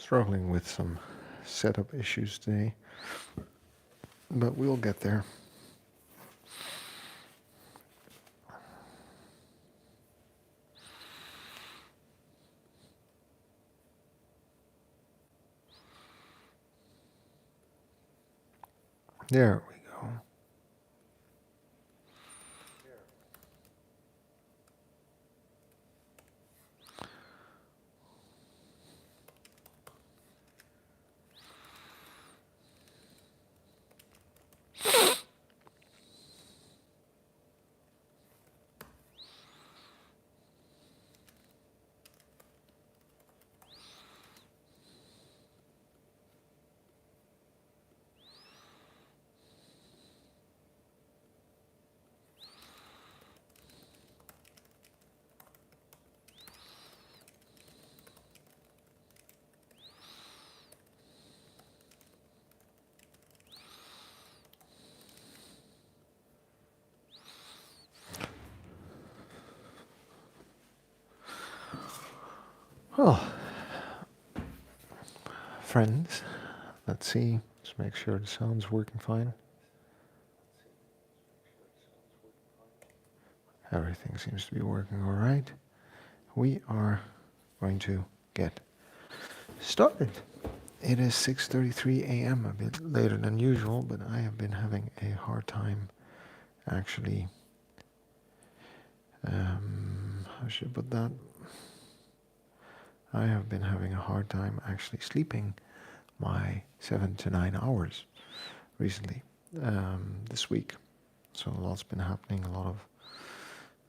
Struggling with some setup issues today, but we'll get there. There we go. Well, friends, let's see. Let's make sure the sound's working fine. Everything seems to be working all right. We are going to get started. It is 6:33 a.m., a bit later than usual, but I have been having a hard time actually, how should I put that? I have been having a hard time actually sleeping my 7 to 9 hours recently, this week. So a lot's been happening, a lot of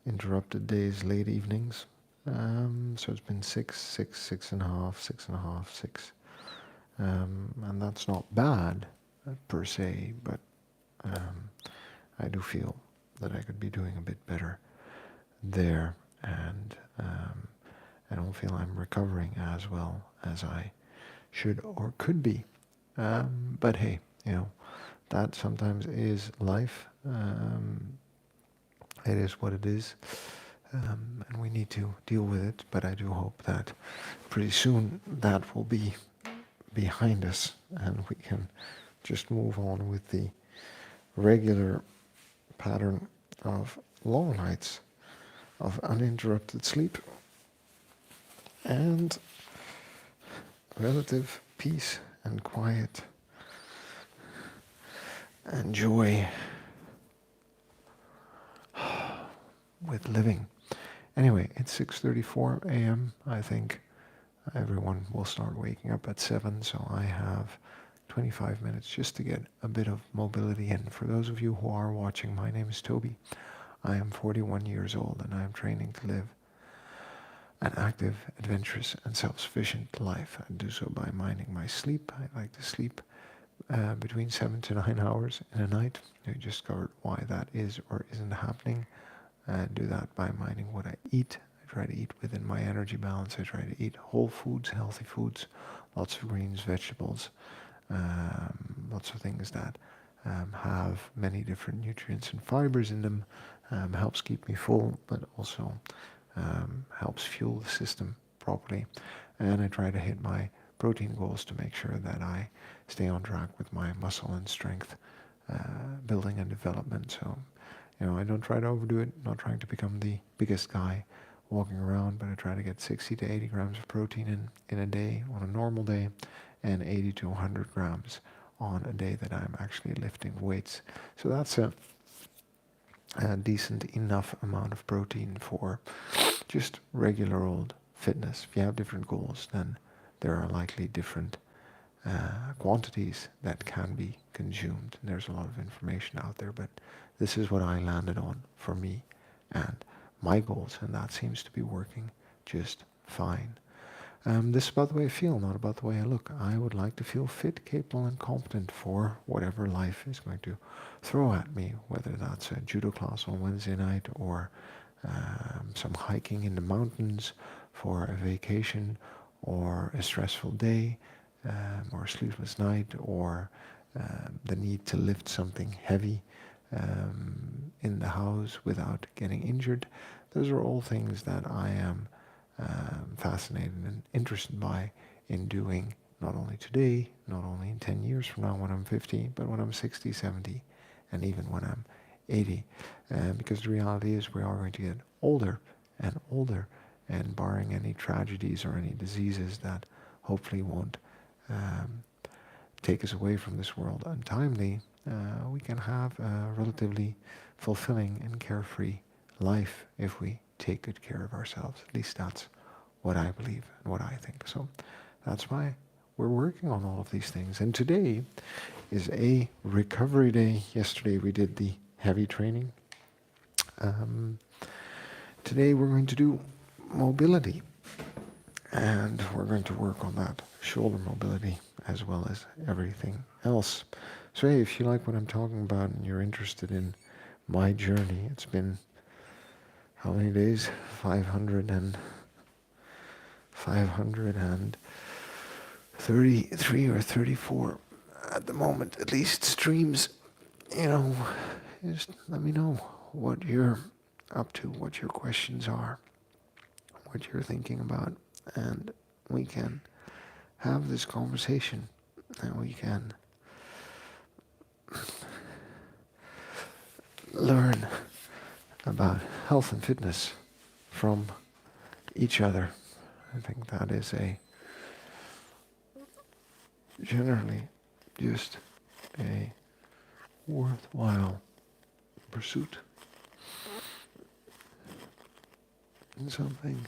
interrupted days, late evenings. So it's been 6.5, 6.5, 6. And that's not bad per se, but I do feel that I could be doing a bit better there, and I don't feel I'm recovering as well as I should or could be. But hey, that sometimes is life. It is what it is, and we need to deal with it. But I do hope that pretty soon that will be behind us and we can just move on with the regular pattern of long nights of uninterrupted sleep and relative peace and quiet and joy with living. Anyway, it's 6:34 a.m. I think everyone will start waking up at 7, so I have 25 minutes just to get a bit of mobility in. For those of you who are watching, my name is Toby. I am 41 years old and I am training to live an active, adventurous and self-sufficient life. I do so by minding my sleep. I like to sleep between 7 to 9 hours in a night. I just covered why that is or isn't happening. And do that by minding what I eat. I try to eat within my energy balance. I try to eat whole foods, healthy foods, lots of greens, vegetables, lots of things that have many different nutrients and fibers in them. Helps keep me full, but also helps fuel the system properly. And I try to hit my protein goals to make sure that I stay on track with my muscle and strength building and development. So I don't try to overdo it, not trying to become the biggest guy walking around, but I try to get 60 to 80 grams of protein in a day on a normal day, and 80 to 100 grams on a day that I'm actually lifting weights. So that's a decent enough amount of protein for just regular old fitness. If you have different goals, then there are likely different quantities that can be consumed. There's a lot of information out there, but this is what I landed on for me and my goals, and that seems to be working just fine. This is about the way I feel, not about the way I look. I would like to feel fit, capable, and competent for whatever life is going to throw at me, whether that's a judo class on Wednesday night or some hiking in the mountains for a vacation or a stressful day or a sleepless night or the need to lift something heavy in the house without getting injured. Those are all things that I am fascinated and interested by in doing not only today, not only in 10 years from now when I'm 50, but when I'm 60, 70, and even when I'm 80. Because the reality is we are going to get older and older, and barring any tragedies or any diseases that hopefully won't take us away from this world untimely, we can have a relatively fulfilling and carefree life if we take good care of ourselves. At least that's what I believe and what I think. So that's why we're working on all of these things. And today is a recovery day. Yesterday we did the heavy training. Today we're going to do mobility. And we're going to work on that shoulder mobility as well as everything else. So hey, if you like what I'm talking about and you're interested in my journey, it's been how many days? 533 or 34 at the moment, at least streams. You know, just let me know what you're up to, what your questions are, what you're thinking about, and we can have this conversation, and we can learn about health and fitness from each other. I think that is a generally just a worthwhile pursuit and something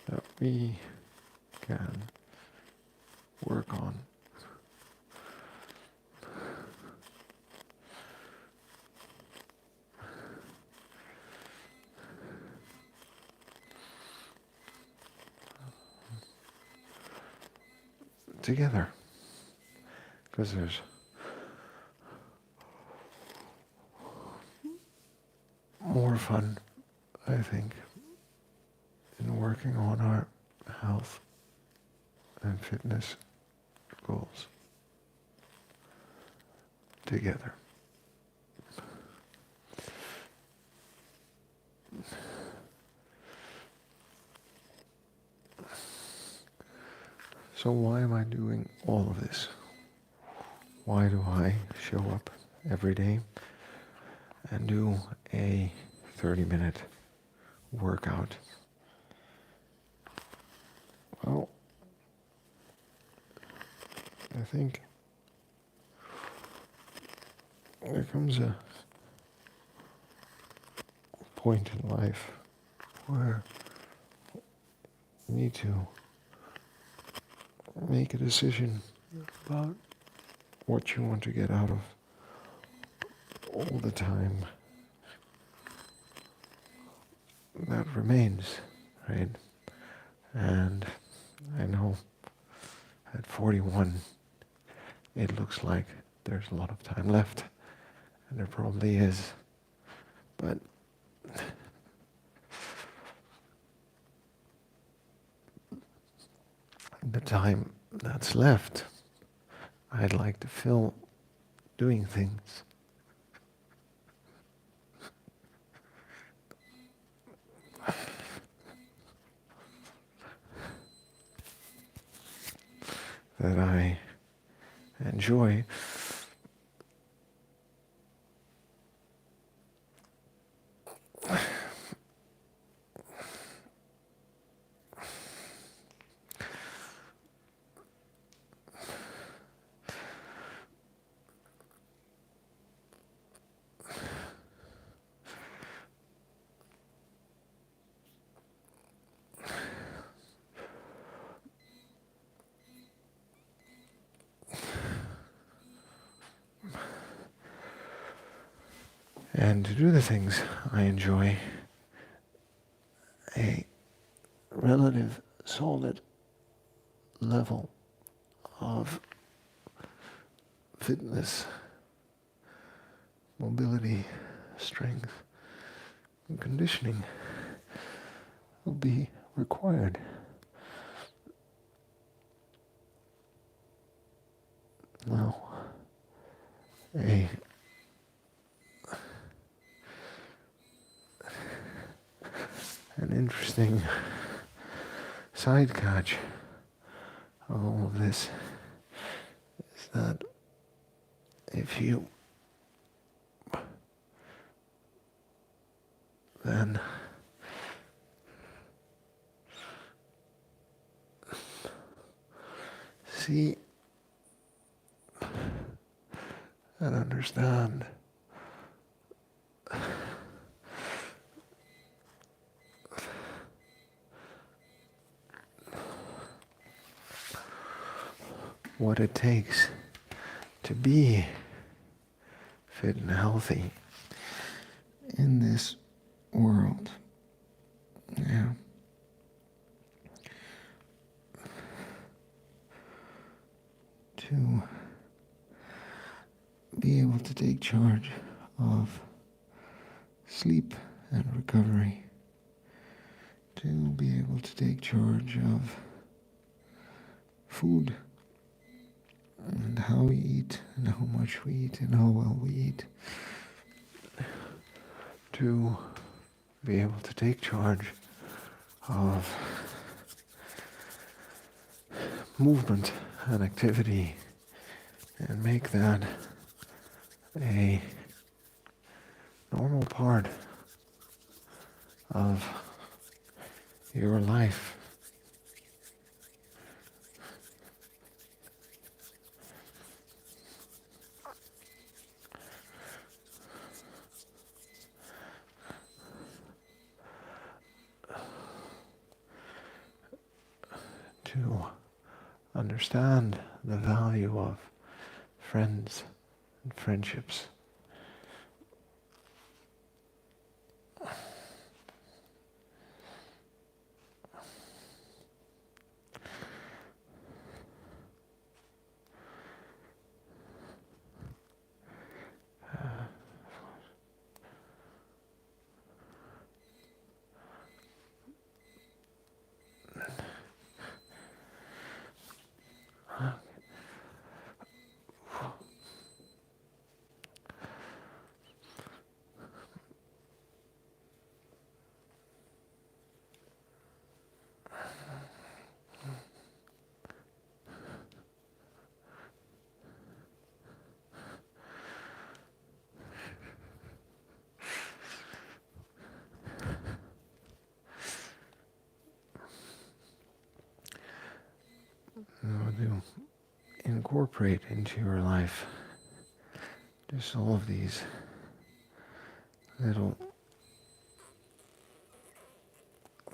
that we can work on. Together, because there's more fun, I think, in working on our health and fitness goals together. So why am I doing all of this? Why do I show up every day and do a 30-minute workout? Well, I think there comes a point in life where you need to make a decision about what you want to get out of all the time that remains, right? And I know at 41 it looks like there's a lot of time left, and there probably is, but the time that's left, I'd like to fill doing things that I enjoy. And to do the things I enjoy, a relative solid level of fitness, mobility, strength, and conditioning will be required. Now, an interesting side catch of all of this is that if you then see and understand what it takes to be fit and healthy in this world. Yeah. To be able to take charge of sleep and recovery. To be able to take charge of food and how we eat and how much we eat and how well we eat. To be able to take charge of movement and activity and make that a normal part of your life. To understand the value of friends and friendships. To incorporate into your life just all of these little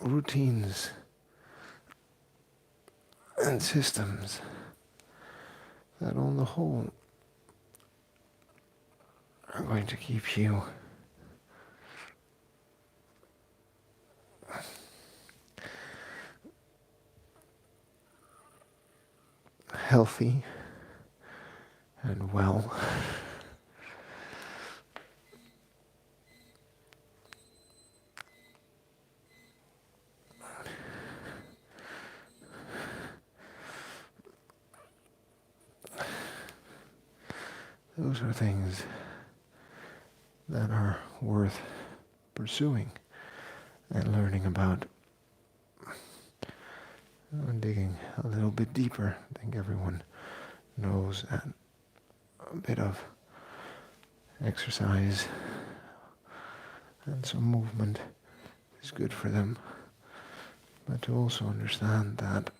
routines and systems that on the whole are going to keep you healthy and well. Those are things that are worth pursuing and learning about. And digging a little bit deeper. I think everyone knows that a bit of exercise and some movement is good for them. But to also understand that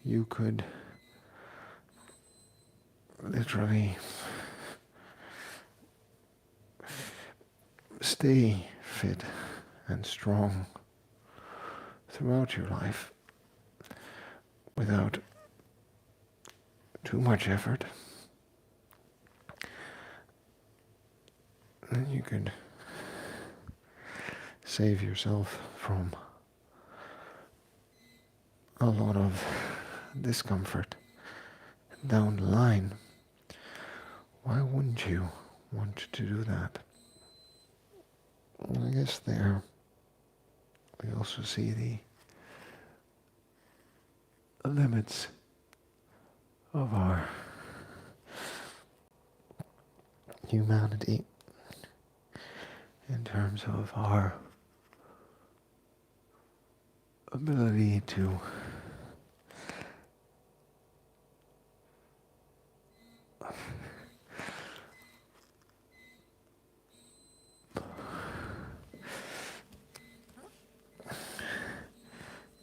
you could literally stay fit and strong throughout your life without too much effort. And you could save yourself from a lot of discomfort down the line. Why wouldn't you want to do that? Well, I guess there we also see the limits of our humanity in terms of our ability to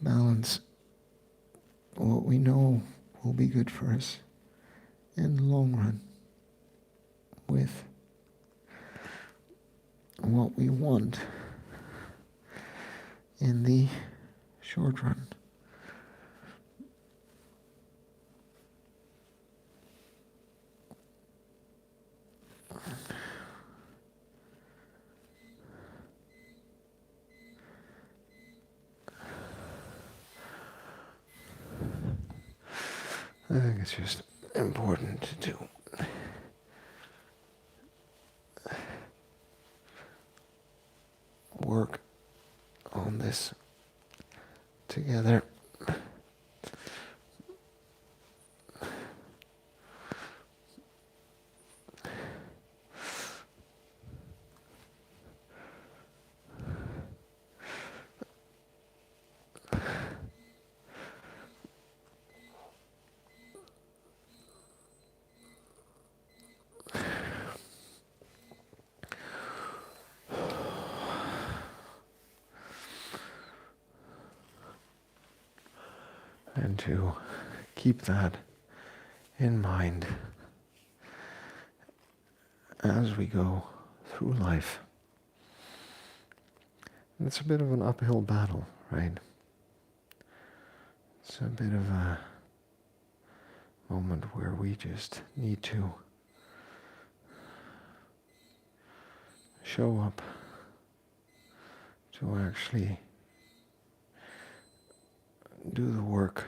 balance what we know will be good for us in the long run with what we want in the short run. I think it's just important to work on this together. And to keep that in mind as we go through life. It's a bit of an uphill battle, right? It's a bit of a moment where we just need to show up to actually do the work.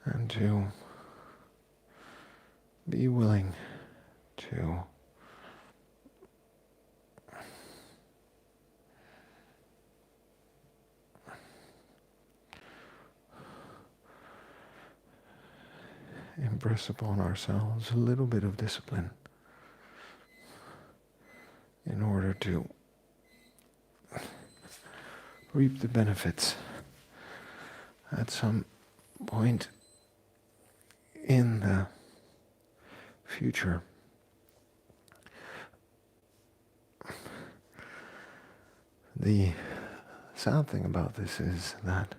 And to be willing to impress upon ourselves a little bit of discipline in order to reap the benefits at some point in the future. The sad thing about this is that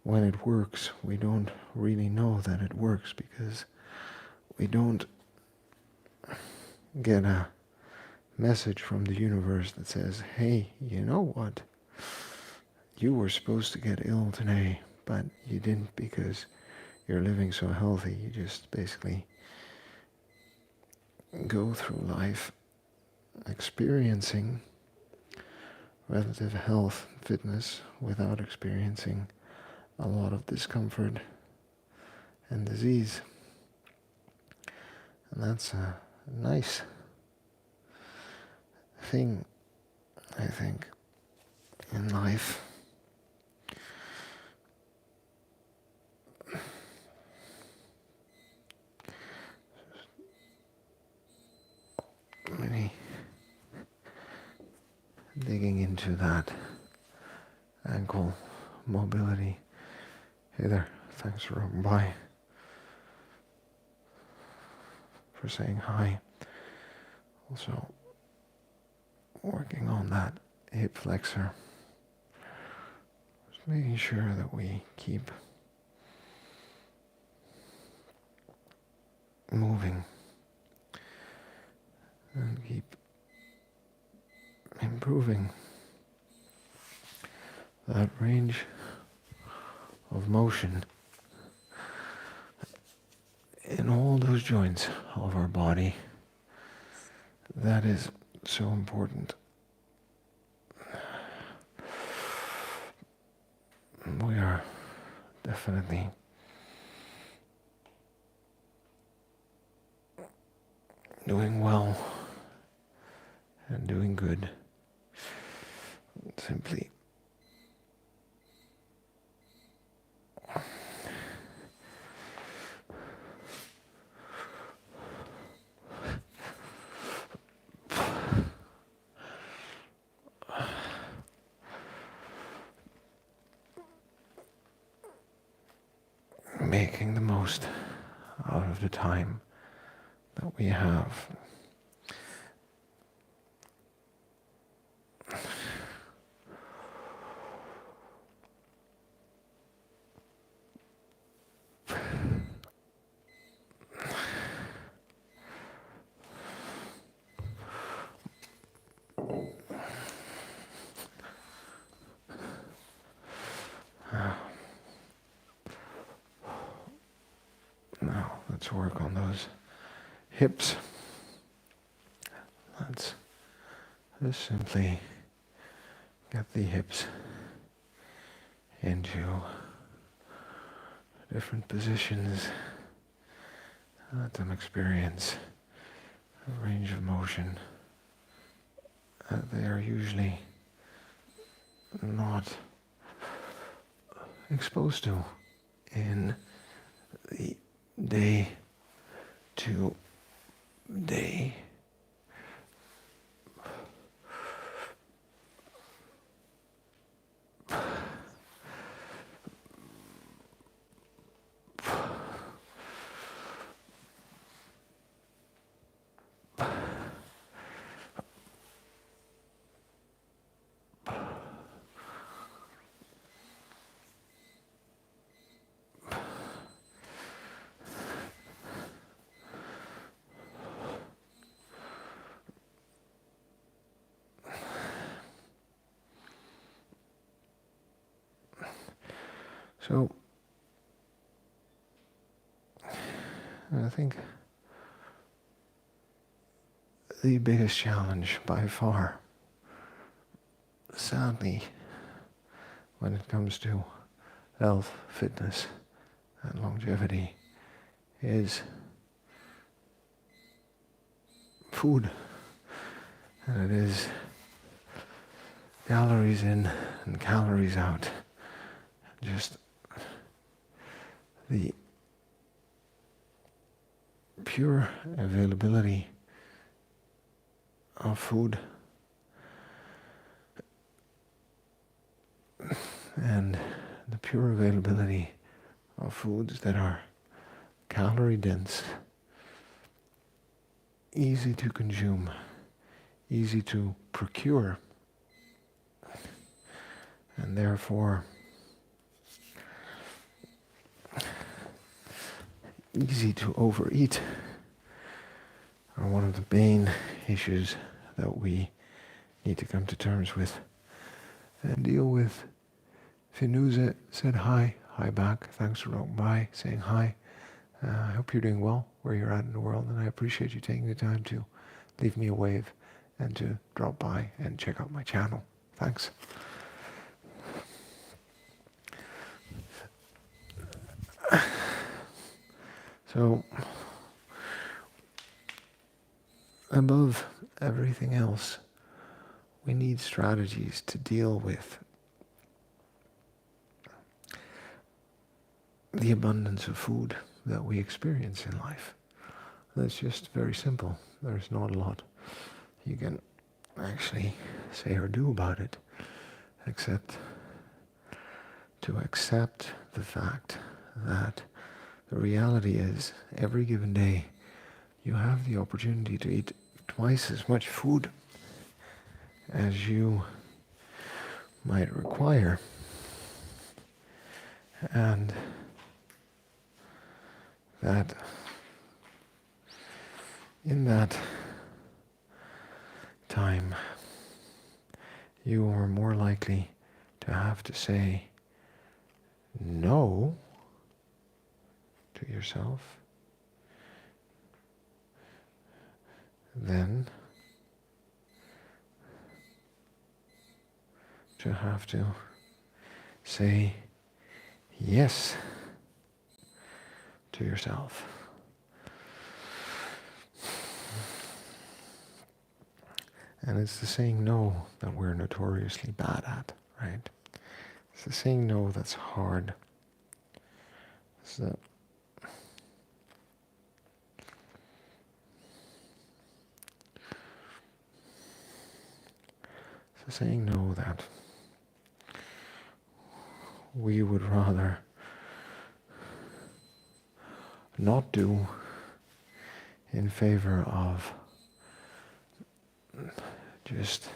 when it works, we don't really know that it works because we don't get a message from the universe that says, hey, you know what? You were supposed to get ill today, but you didn't because you're living so healthy. You just basically go through life experiencing relative health and fitness without experiencing a lot of discomfort and disease. And that's a nice thing, I think, in life. Maybe digging into that ankle mobility. Hey there, thanks for dropping by, for saying hi. Also, working on that hip flexor. Just making sure that we keep moving and keep improving that range of motion in all those joints of our body. That is so important. We are definitely doing well and doing good. Simply making the most out of the time that we have. Now let's work on those hips. Let's just simply get the hips into different positions. Let them experience a range of motion that they are usually not exposed to in the day to day. So I think the biggest challenge by far, sadly, when it comes to health, fitness, and longevity is food. And it is calories in and calories out. Just the pure availability of food and the pure availability of foods that are calorie dense, easy to consume, easy to procure, and therefore easy to overeat are one of the main issues that we need to come to terms with and deal with. Finuza said hi back. Thanks for dropping by, saying hi. I hope you're doing well where you're at in the world, and I appreciate you taking the time to leave me a wave and to drop by and check out my channel. Thanks. So, above everything else, we need strategies to deal with the abundance of food that we experience in life. That's just very simple. There's not a lot you can actually say or do about it, except to accept the fact that the reality is every given day you have the opportunity to eat twice as much food as you might require. And that in that time you are more likely to have to say no to yourself than to have to say yes to yourself. And it's the saying no that we're notoriously bad at, right? It's the saying no that's hard. So it's the saying no that we would rather not do in favor of just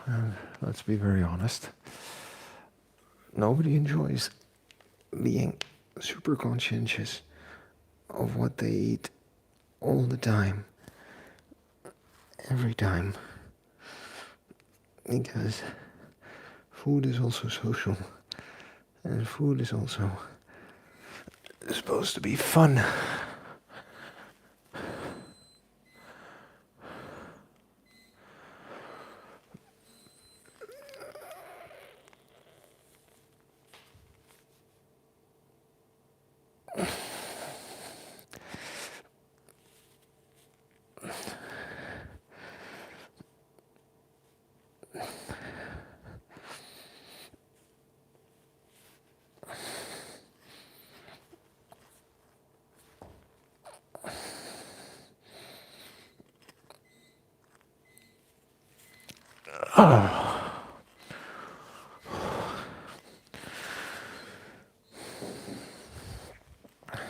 and let's be very honest, nobody enjoys being super conscientious of what they eat all the time, every time, because food is also social, and food is also supposed to be fun.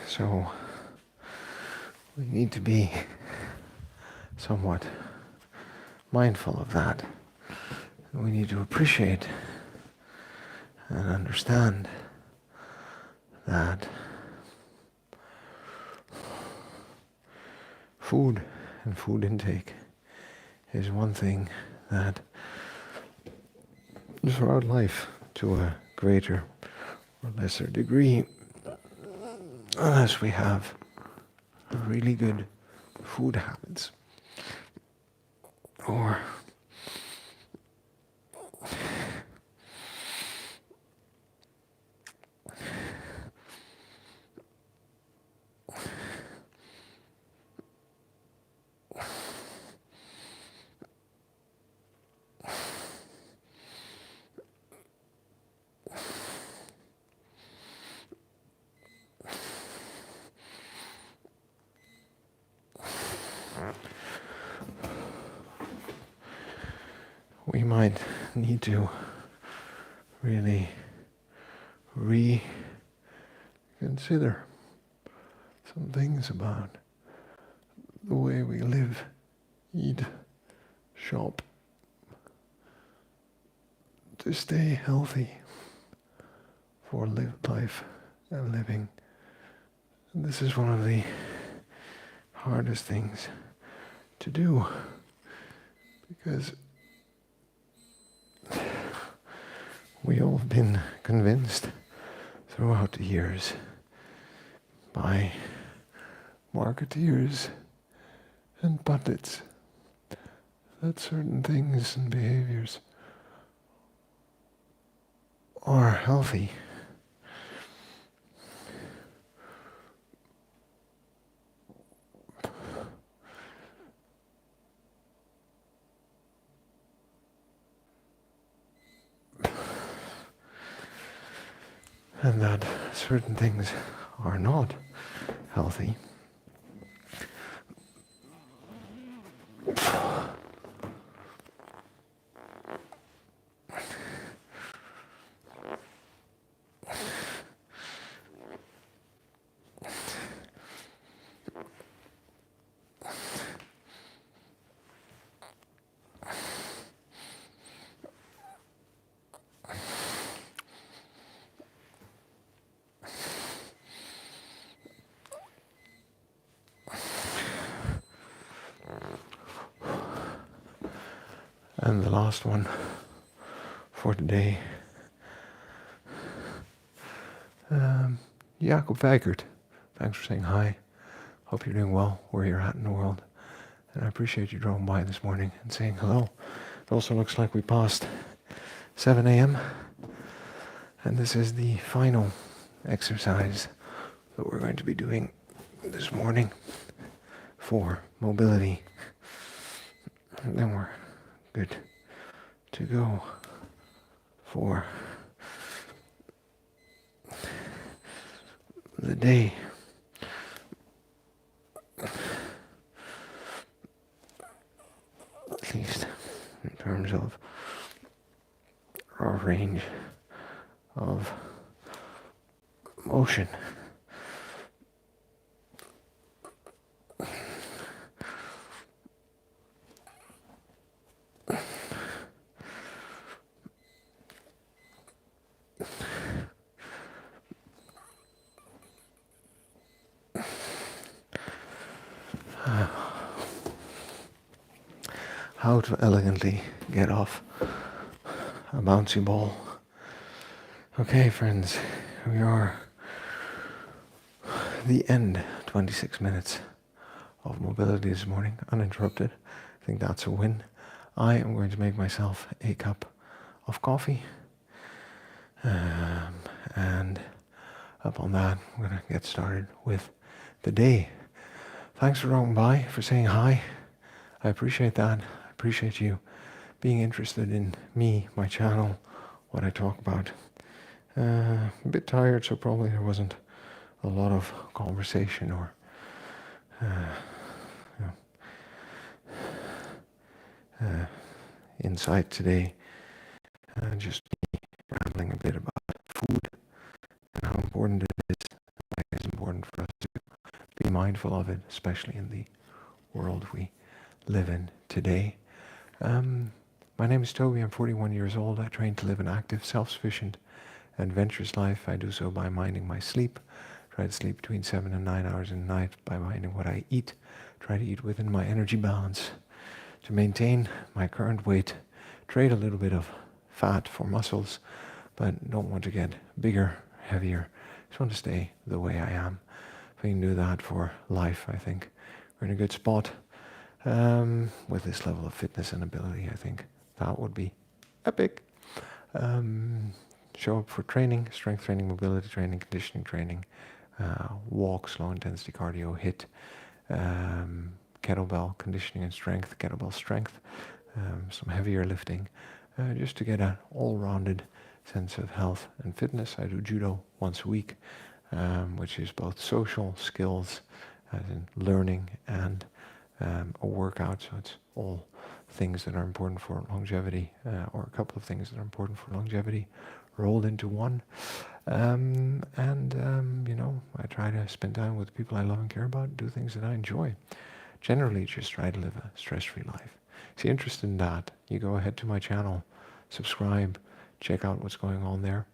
So we need to be somewhat mindful of that. We need to appreciate and understand that food and food intake is one thing that throughout life, to a greater or lesser degree, unless we have really good food habits, or we might need to really reconsider some things about the way we live, eat, shop, to stay healthy for life and living. And this is one of the hardest things to do, because we all have been convinced throughout the years by marketeers and pundits that certain things and behaviors are healthy. and that certain things are not healthy. And the last one for today, Jacob Weigert. Thanks for saying hi. Hope you're doing well where you're at in the world. And I appreciate you dropping by this morning and saying hello. It also looks like we passed 7 a.m. And this is the final exercise that we're going to be doing this morning for mobility. And then we're good to go for the day. At least in terms of our range of motion. How to elegantly get off a bouncy ball. Okay, friends, we are the end, 26 minutes of mobility this morning, uninterrupted. I think that's a win. I am going to make myself a cup of coffee. And upon that, I'm going to get started with the day. Thanks for dropping by, for saying hi. I appreciate that. I appreciate you being interested in me, my channel, what I talk about. A bit tired, so probably there wasn't a lot of conversation or insight today. Just me rambling a bit about food and how important it is. Why it's important for us to be mindful of it, especially in the world we live in today. My name is Toby. I'm 41 years old. I train to live an active, self-sufficient, adventurous life. I do so by minding my sleep. Try to sleep between 7 and 9 hours a night by minding what I eat. Try to eat within my energy balance to maintain my current weight. Trade a little bit of fat for muscles, but don't want to get bigger, heavier. Just want to stay the way I am. If we can do that for life, I think we're in a good spot. With this level of fitness and ability, I think that would be epic. Show up for training, strength training, mobility training, conditioning training, walk, low intensity cardio, HIIT, kettlebell conditioning and strength, kettlebell strength, some heavier lifting, just to get an all-rounded sense of health and fitness. I do judo once a week, which is both social skills, as in learning, and a workout. So it's all things that are important for longevity, or a couple of things that are important for longevity, rolled into one. I try to spend time with people I love and care about, do things that I enjoy. Generally, just try to live a stress-free life. If you're interested in that, you go ahead to my channel, subscribe, check out what's going on there.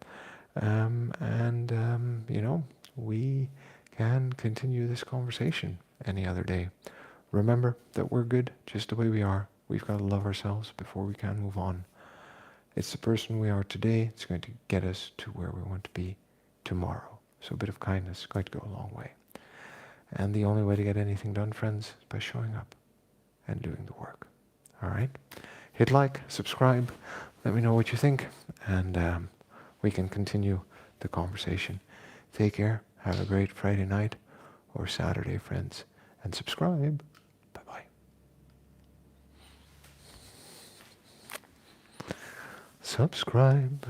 We can continue this conversation any other day. Remember that we're good just the way we are. We've got to love ourselves before we can move on. It's the person we are today. It's going to get us to where we want to be tomorrow. So a bit of kindness is going to go a long way. And the only way to get anything done, friends, is by showing up and doing the work. All right? Hit like, subscribe, let me know what you think, and we can continue the conversation. Take care. Have a great Friday night or Saturday, friends, and subscribe. Bye-bye. Subscribe.